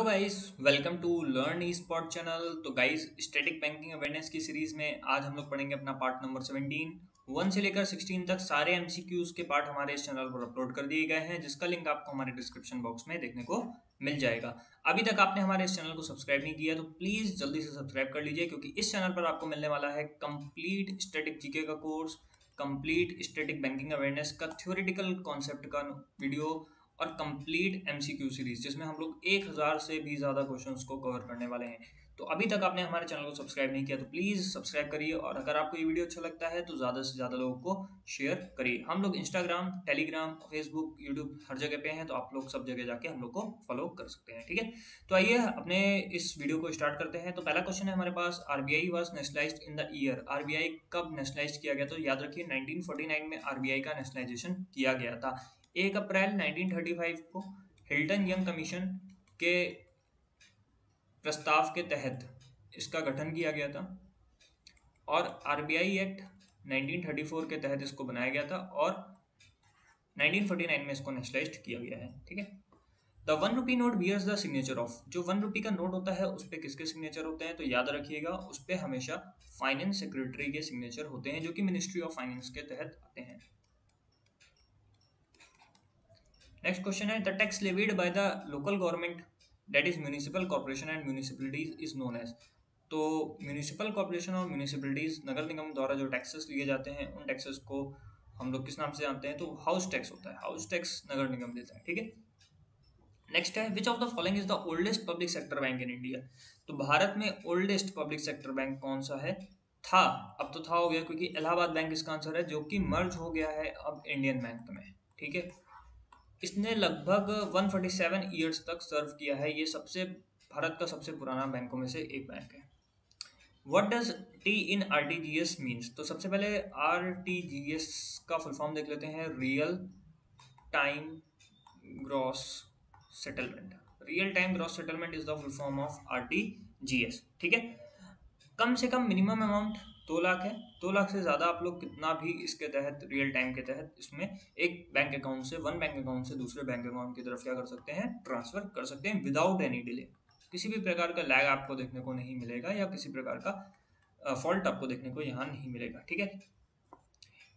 Guys, welcome to Learn E Spot channel. तो guys, static banking awareness की series में आज हम लोग पढ़ेंगे अपना पार्ट नंबर 17। 1 से लेकर 16 तक सारे एमसीक्यूज के पार्ट हमारे इस चैनल पर अपलोड कर दिए गए हैं, जिसका लिंक आपको हमारे डिस्क्रिप्शन बॉक्स में देखने को मिल जाएगा। अभी तक आपने हमारे इस चैनल को सब्सक्राइब नहीं किया तो प्लीज जल्दी से सब्सक्राइब कर लीजिए, क्योंकि इस चैनल पर आपको मिलने वाला है कंप्लीट स्टैटिक जीके का course, complete static banking awareness का थ्योरेटिकल कॉन्सेप्ट का वीडियो और कंप्लीट एमसीक्यू सीरीज, जिसमें हम लोग 1000 से भी ज़्यादा क्वेश्चंस को कवर करने वाले हैं। तो अभी तक आपने हमारे चैनल को सब्सक्राइब नहीं किया तो प्लीज़ सब्सक्राइब करिए, और अगर आपको ये वीडियो अच्छा लगता है तो ज़्यादा से ज़्यादा लोगों को शेयर करिए। हम लोग इंस्टाग्राम, टेलीग्राम, फेसबुक, यूट्यूब हर जगह पे हैं, तो आप लोग सब जगह जाके हम लोग को फॉलो कर सकते हैं। ठीक है, तो आइए अपने इस वीडियो को स्टार्ट करते हैं। तो पहला क्वेश्चन है हमारे पास, RBI was nationalized in the year. RBI कब नेशनलाइज किया गया? तो याद रखिए 1949 में आरबीआई का नेशनलाइजेशन किया गया था। 1 अप्रैल 1935 को हिल्टन यंग कमीशन के प्रस्ताव के तहत इसका गठन किया गया था, और आरबीआई एक्ट 1934 के तहत इसको बनाया गया था, और 1949 में इसको नेशनलाइज्ड किया गया है। ठीक है, the 1 rupee note bears the signature of. जो 1 रुपी का नोट होता है उस पर किसके सिग्नेचर होते हैं? तो याद रखिएगा उस पर हमेशा फाइनेंस सेक्रेटरी के सिग्नेचर होते हैं, जो कि मिनिस्ट्री ऑफ फाइनेंस के तहत आते हैं। नेक्स्ट क्वेश्चन है, the tax levied by the local government that is municipal corporation and municipalities is known as. तो म्यूनिसिपल कॉर्पोरेशन और म्यूनिसिपलिटीज, नगर निगम द्वारा जो टैक्सेस लिए जाते हैं उन टैक्सेस को हम लोग किस नाम से जानते हैं? तो हाउस टैक्स होता है। हाउस टैक्स नगर निगम देता है। ठीक है, नेक्स्ट है, विच of the following is the oldest public sector bank in India. तो भारत में ओल्डेस्ट पब्लिक सेक्टर बैंक कौन सा है? था, अब तो था हो गया, क्योंकि इलाहाबाद बैंक इसका आंसर है, जो कि मर्ज हो गया है अब इंडियन बैंक में। ठीक है, इसने लगभग 147 ईयर्स तक सर्व किया है। ये सबसे भारत का सबसे पुराना बैंकों में से एक बैंक है। What does T in RTGS means? तो सबसे पहले आरटीजीएस का फुल फॉर्म देख लेते हैं, real time gross settlement. Real time gross settlement is the full form of RTGS. ठीक है, कम से कम मिनिमम अमाउंट 2 लाख है। 2 लाख से ज़्यादा आप लोग कितना भी इसके तहत, रियल टाइम के तहत, इसमें एक बैंक अकाउंट से, वन बैंक अकाउंट से दूसरे बैंक अकाउंट की तरफ क्या कर सकते हैं? ट्रांसफर कर सकते हैं विदाउट एनी डिले। किसी भी प्रकार का लैग आपको देखने को नहीं मिलेगा, या किसी प्रकार का फॉल्ट आपको देखने को यहाँ नहीं मिलेगा। ठीक है,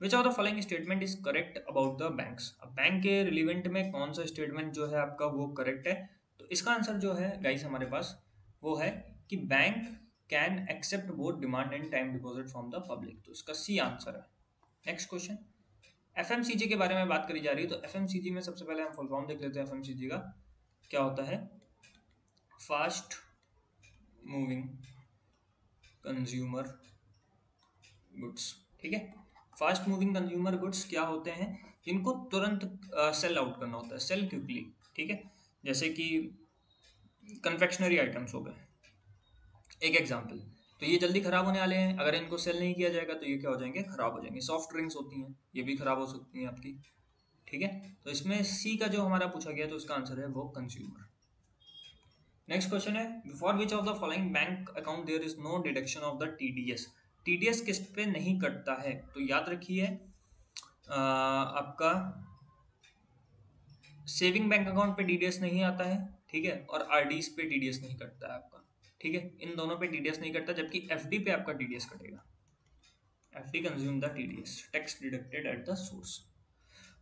विच of the following statement is correct about the banks. अब बैंक के रिलेवेंट में कौन सा स्टेटमेंट जो है आपका वो करेक्ट है? तो इसका आंसर जो है गाइस हमारे पास वो है कि bank can accept both demand and time deposit from the public. तो इसका सी आंसर है। नेक्स्ट क्वेश्चन, एफएमसीजी के बारे में बात करी जा रही है। तो एफएमसीजी में सबसे पहले हम फुल फॉर्म देख लेते हैं। एफएमसीजी का क्या होता है? Fast moving consumer goods. ठीक है, फास्ट मूविंग कंज्यूमर गुड्स क्या होते हैं? जिनको तुरंत सेल आउट करना होता है, सेल क्विकली। ठीक है, जैसे कि कन्फेक्शनरी आइटम्स हो गए, एक एग्जांपल। तो ये जल्दी खराब होने वाले हैं, अगर इनको सेल नहीं किया जाएगा तो ये क्या हो जाएंगे? खराब हो जाएंगे। सॉफ्ट ड्रिंक्स होती हैं, ये भी खराब हो सकती हैं आपकी। ठीक है, तो इसमें सी का जो हमारा पूछा गया तो इसका आंसर है वो कंज्यूमर। नेक्स्ट क्वेश्चन है, for which of the following bank account there is no deduction of the TDS. TDS किस पे नहीं कटता है? तो याद रखिए आपका सेविंग बैंक अकाउंट पे टीडीएस नहीं आता है। ठीक है, और आरडीज पे टीडीएस नहीं कटता है आपका। ठीक है, इन दोनों पे टीडीएस नहीं कटता, जबकि एफडी पे आपका टीडीएस कटेगा। FD consume the TDS, tax deducted at the source.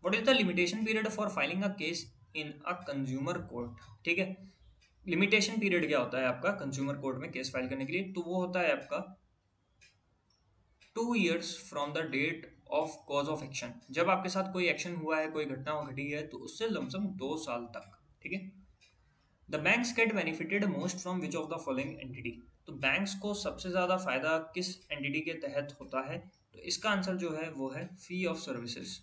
What is the limitation period for filing a case in a consumer court? ठीक है, लिमिटेशन पीरियड क्या होता है आपका कंज्यूमर कोर्ट में केस फाइल करने के लिए? तो वो होता है आपका 2 years from the date of cause of action. जब आपके साथ कोई एक्शन हुआ है, कोई घटना घटी है, तो उससे लमसम 2 साल तक। ठीक है, the banks get benefited most from which of the following entity. तो बैंक्स को सबसे ज्यादा फायदा किस एंटिटी के तहत होता है? तो इसका आंसर जो है वो है फी ऑफ सर्विसेज।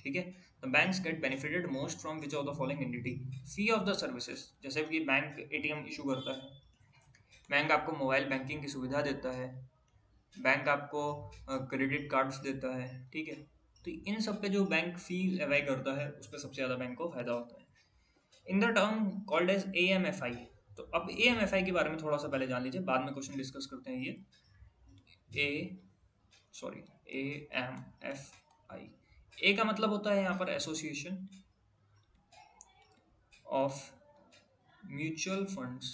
ठीक है, the banks get benefited most from which of the following entity? Fee of the services. जैसे कि बैंक एटीएम इशू करता है, बैंक आपको मोबाइल बैंकिंग की सुविधा देता है, बैंक आपको क्रेडिट कार्ड्स देता है। ठीक है, तो इन सब पे जो बैंक फी लेवाई करता है उस पर सबसे ज़्यादा बैंक को फायदा होता है। In the term called as AMFI. तो अब एएमएफआई के बारे में थोड़ा सा पहले जान लीजिए, बाद में क्वेश्चन डिस्कस करते हैं। ये एएमएफआई, ए का मतलब होता है यहाँ पर association of mutual funds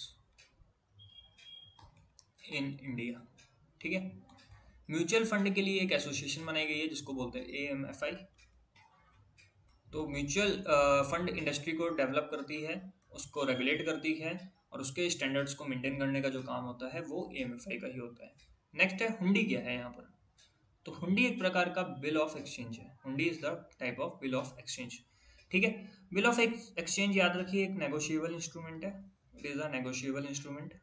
in India. ठीक है, म्यूचुअल फंड के लिए एक एसोसिएशन बनाई गई है जिसको बोलते हैं AMFI। तो म्यूचुअल फंड इंडस्ट्री को डेवलप करती है, उसको रेगुलेट करती है, और उसके स्टैंडर्ड्स को मेंटेन करने का जो काम होता है वो AMFI का ही होता है। नेक्स्ट है हुंडी। क्या है यहाँ पर? तो हुंडी एक प्रकार का बिल ऑफ एक्सचेंज है। हुंडी is the type of bill of exchange. ठीक है, बिल ऑफ एक्सचेंज याद रखिए एक नेगोशिएबल इंस्ट्रूमेंट है। It is a negotiable instrument.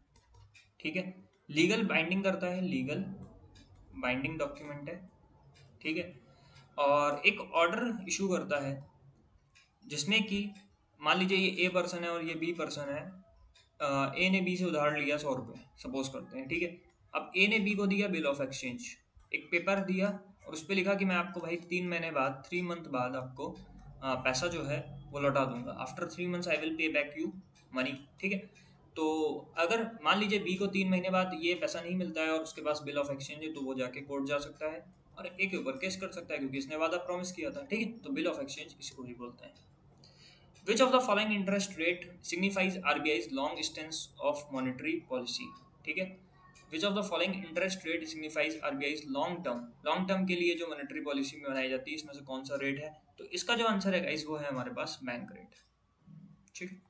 ठीक है, लीगल बाइंडिंग करता है, लीगल बाइंडिंग डॉक्यूमेंट है। ठीक है, और एक ऑर्डर इशू करता है जिसमें कि मान लीजिए ये A पर्सन है और ये B पर्सन है। A ने B से उधार लिया 100 रुपये, सपोज करते हैं। ठीक है, अब A ने B को दिया बिल ऑफ एक्सचेंज, एक पेपर दिया और उस पर लिखा कि मैं आपको भाई 3 महीने बाद, 3 मंथ बाद आपको पैसा जो है वो लौटा दूंगा। After 3 months I will pay back you money. ठीक है, तो अगर मान लीजिए B को 3 महीने बाद ये पैसा नहीं मिलता है और उसके पास बिल ऑफ एक्सचेंज है, तो वो जाके कोर्ट जा सकता है और A के ऊपर केस कर सकता है क्योंकि इसने वादा प्रॉमिस किया था। ठीक है, तो बिल ऑफ एक्सचेंज इसको ही बोलते हैं। Which of the following interest rate signifies RBI's long stance of monetary policy? ठीक है, Which of the following interest rate signifies RBI's long term के लिए जो मॉनेटरी पॉलिसी में बनाई जाती है इसमें से कौन सा रेट है? तो इसका जो आंसर है गाइस वो है हमारे पास बैंक रेट। ठीक है,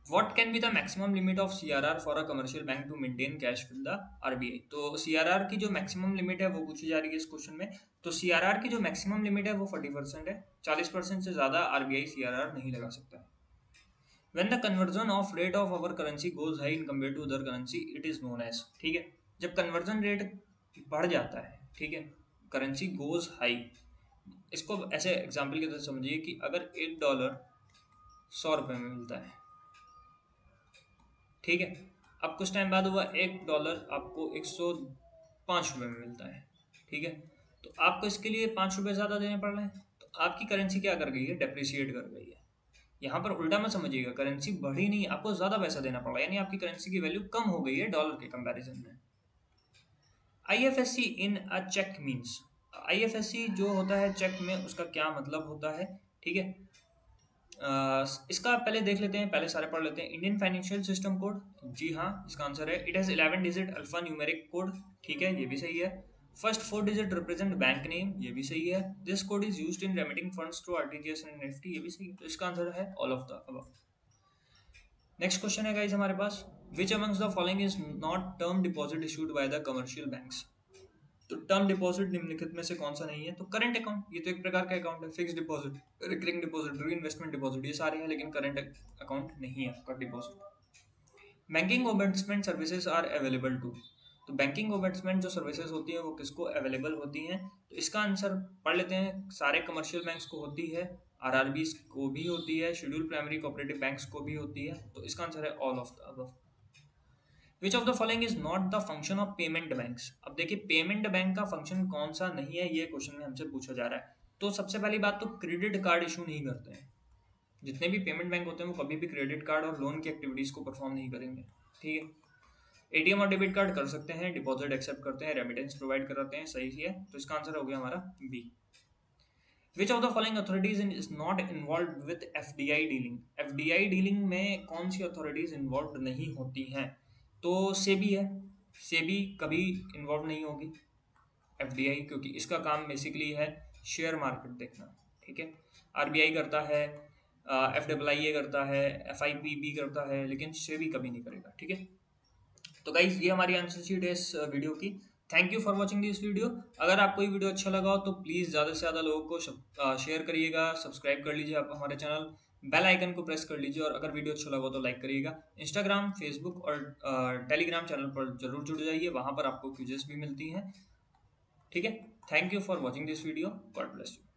What can be the maximum limit of CRR for a commercial bank to maintain cash with the RBI? तो CRR की जो मैक्सिमम लिमिट है वो पूछी जा रही है इस क्वेश्चन में। तो CRR की जो मैक्सिमम लिमिट है वो 40% है। 40% से ज़्यादा RBI CRR नहीं लगा सकता है। When the conversion of rate of our currency goes high in compared to other currency, it is known as। ठीक है, जब कन्वर्जन रेट बढ़ जाता है, ठीक है, करेंसी गोज हाई, इसको ऐसे एग्जाम्पल की तरह समझिए कि अगर $1 100 रुपये में मिलता है, ठीक है, अब कुछ टाइम बाद हुआ $1 आपको 105 रुपये में मिलता है। ठीक है, तो आपको इसके लिए 5 रुपये ज़्यादा देने पड़ रहे हैं, तो आपकी करेंसी क्या कर गई है? डेप्रिसिएट कर गई है। यहाँ पर उल्टा मत समझिएगा, करेंसी बढ़ी नहीं, आपको ज़्यादा पैसा देना पड़ा, यानी आपकी करेंसी की वैल्यू कम हो गई है डॉलर के कंपैरिजन में। IFSC इन अ चेक मीन्स। IFSC जो होता है चेक में, उसका क्या मतलब होता है? ठीक है, इसका पहले देख लेते हैं, पहले सारे पढ़ लेते हैं। इंडियन फाइनेंशियल सिस्टम कोड, जी हाँ, इसका आंसर है it has 11 digit alpha numeric code. ठीक है, ये भी सही है। First 4 digit represent bank name, ये भी सही है। This code is used in remitting funds through RTGS and NEFT, ये भी सही है। तो इसका आंसर है all of the above. Next question है गाइस हमारे पास, which amongst the following is not term deposit issued by the commercial banks? तो टर्म डिपॉजिट निम्नलिखित में से कौन सा नहीं है? तो करंट अकाउंट, ये तो एक प्रकार का अकाउंट है। Fix deposit, recurring deposit, re investment deposit, ये सारे हैं, लेकिन करंट अकाउंट नहीं है आपका deposit. Banking ombudsman services are available to. तो बैंकिंग ओम्बड्समेंट जो सर्विसेज होती है वो किसको अवेलेबल होती हैं? तो इसका आंसर पढ़ लेते हैं। सारे कमर्शियल बैंक्स को होती है, RRBs को भी होती है, शेड्यूल प्राइमरी कोऑपरेटिव बैंक्स को भी होती है। तो इसका आंसर है all of the above. Which of the following is not the function of payment banks? अब देखिए, पेमेंट बैंक का फंक्शन कौन सा नहीं है, ये क्वेश्चन में हमसे पूछा जा रहा है। तो सबसे पहली बात तो क्रेडिट कार्ड इशू नहीं करते हैं। जितने भी पेमेंट बैंक होते हैं वो कभी भी क्रेडिट कार्ड और लोन की एक्टिविटीज को परफॉर्म नहीं करेंगे। ठीक है, ATM और डेबिट कार्ड कर सकते हैं, डिपॉजिट एक्सेप्ट करते हैं, रेमिटेंस प्रोवाइड कराते हैं, सही है। तो इसका आंसर हो गया हमारा B. Which of the following authorities is not involve with FDI dealing? FDI dealing में कौन सी अथॉरिटीज इन्वॉल्व नहीं होती हैं? तो सेबी है, सेबी कभी इन्वॉल्व नहीं होगी FDI, क्योंकि इसका काम बेसिकली है शेयर मार्केट देखना। ठीक है, RBI करता है, FII करता है, FIPB करता है, लेकिन सेबी कभी नहीं करेगा। ठीक है, तो गाइज ये हमारी आंसर शीट है इस वीडियो की। Thank you for watching this video. अगर आपको ये वीडियो अच्छा लगा हो तो प्लीज़ ज़्यादा से ज़्यादा लोगों को शेयर करिएगा, सब्सक्राइब कर लीजिए आप हमारे चैनल, बेल आइकन को प्रेस कर लीजिए, और अगर वीडियो अच्छा लगा हो तो लाइक करिएगा। इंस्टाग्राम, फेसबुक और टेलीग्राम चैनल पर जरूर जुड़ जाइए, वहाँ पर आपको क्विजेस भी मिलती हैं। ठीक है, thank you for watching this video, God bless you.